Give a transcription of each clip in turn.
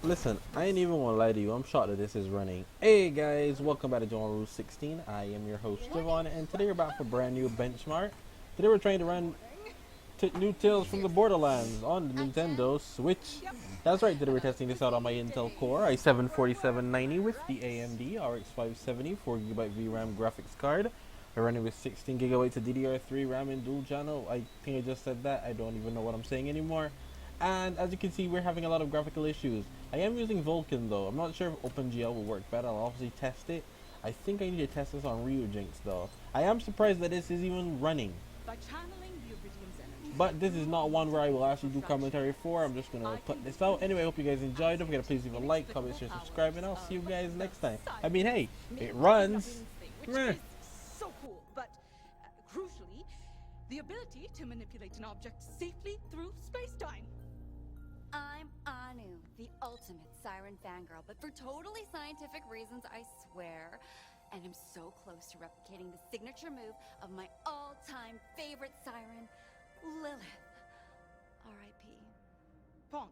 Listen, I ain't even gonna lie to you. I'm shocked that this is running. Hey guys, welcome back to John Rule 16. I am your host Javon, and today we're back for a brand new benchmark. Today we're trying to run new Tales from the Borderlands on the Nintendo Switch. That's right, today we're testing this out on my Intel Core i7-4790 with the AMD RX-570 4GB VRAM graphics card. We're running with 16GB of DDR3 RAM and dual channel. I think I just said that. I don't even know what I'm saying anymore. And as you can see, we're having a lot of graphical issues. I am using Vulkan though. I'm not sure if OpenGL will work better. I'll obviously test it. I think I need to test this on Ryujinx though. I am surprised that this is even running. By channeling the Iridium's energy. But this is not one where I will actually do commentary for. I'm just gonna put this out. Anyway, I hope you guys enjoyed. Don't forget to please leave a like, comment, share, subscribe, and I'll see you guys next time. I mean, hey, it runs. Which is so cool, but crucially, the ability to manipulate an object safely through space-time. I'm Anu, the ultimate siren fangirl, but for totally scientific reasons, I swear. And I'm so close to replicating the signature move of my all-time favorite siren, Lilith. R.I.P. Pong.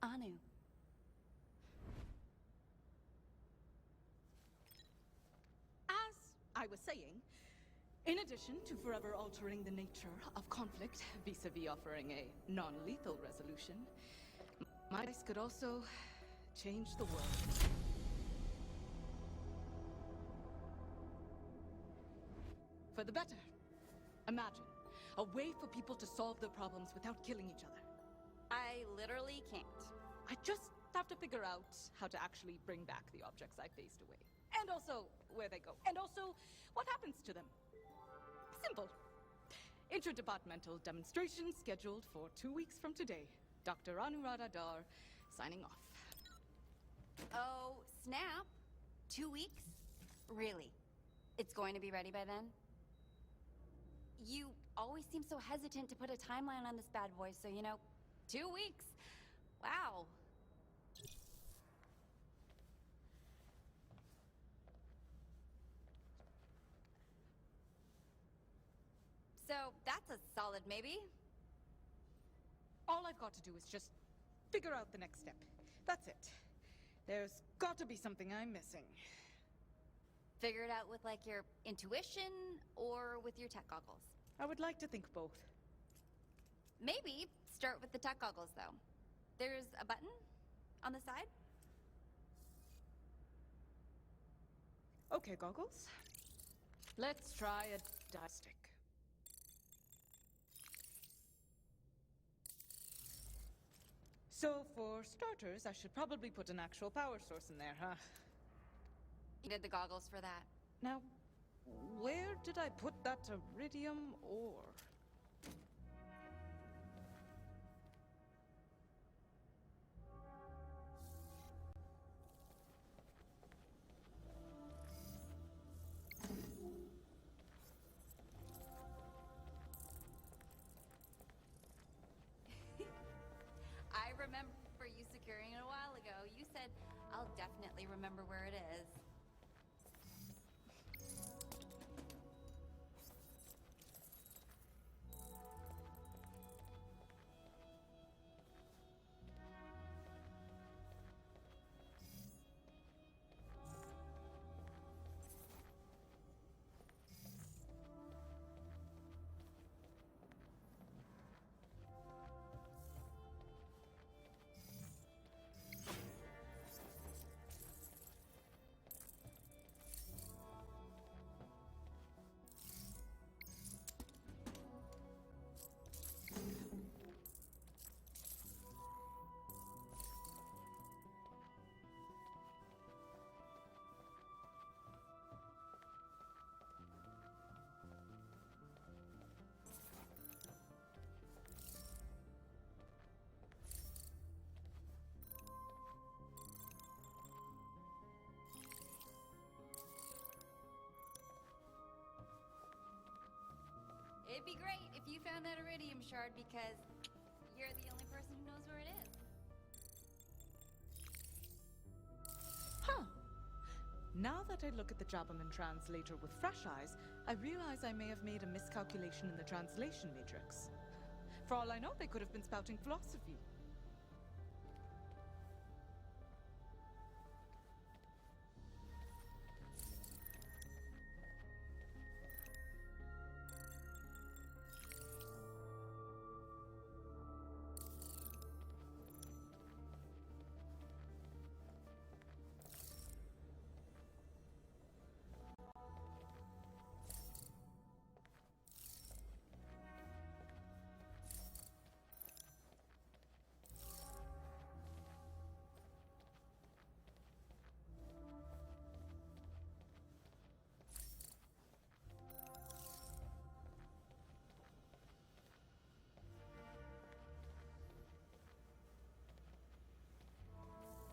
Anu. As I was saying, in addition to forever altering the nature of conflict vis-a-vis offering a non-lethal resolution, my dice could also change the world. For the better. Imagine a way for people to solve their problems without killing each other. I literally can't. I just have to figure out how to actually bring back the objects I phased away. And also where they go. And also what happens to them. Simple. Interdepartmental demonstration scheduled for 2 weeks from today. Dr. Anuradha Dar, signing off. Oh, snap. 2 weeks? Really? It's going to be ready by then? You always seem so hesitant to put a timeline on this bad boy, so 2 weeks. Wow. So that's a solid maybe. All I've got to do is just figure out the next step. That's it. There's got to be something I'm missing. Figure it out with like your intuition or with your tech goggles. I would like to think both. Maybe start with the tech goggles though. There's a button on the side. Okay, goggles. Let's try a die stick. So for starters, I should probably put an actual power source in there, huh? You did the goggles for that. Now, where did I put that iridium ore? I remember you securing it a while ago. You said, I'll definitely remember where it is. It'd be great if you found that iridium shard because you're the only person who knows where it is. Huh. Now that I look at the Jaberman translator with fresh eyes, I realize I may have made a miscalculation in the translation matrix. For all I know, they could have been spouting philosophy.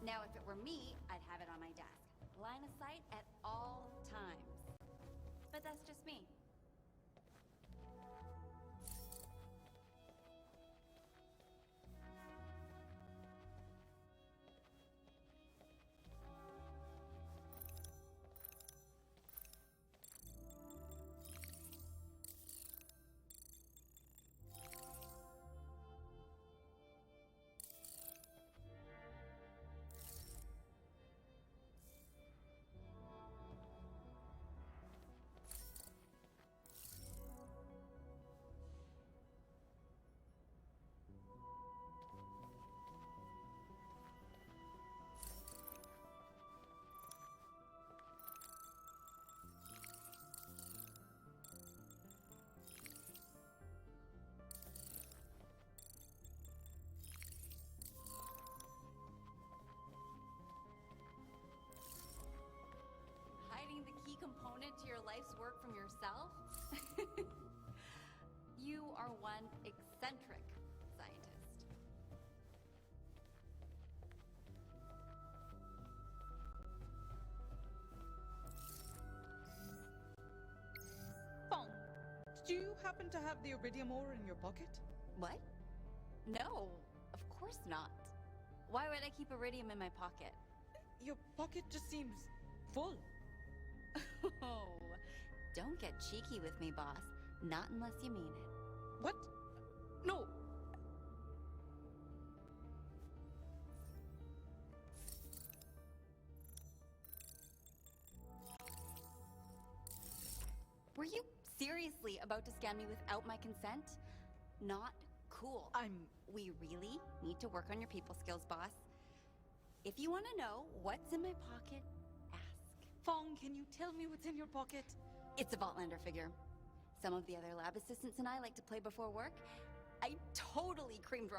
Now, if it were me, I'd have it on my desk. Line of sight at all times. But that's just me. Hiding the key component to your life's work from yourself? You are one eccentric scientist. Fong, did you happen to have the iridium ore in your pocket? What? No, of course not. Why would I keep iridium in my pocket? Your pocket just seems full. Oh, don't get cheeky with me, boss. Not unless you mean it. What? No. Were you seriously about to scan me without my consent? Not cool. We really need to work on your people skills, boss. If you want to know what's in my pocket, ask. Fong, can you tell me what's in your pocket? It's a Vaultlander figure. Some of the other lab assistants and I like to play before work. I totally creamed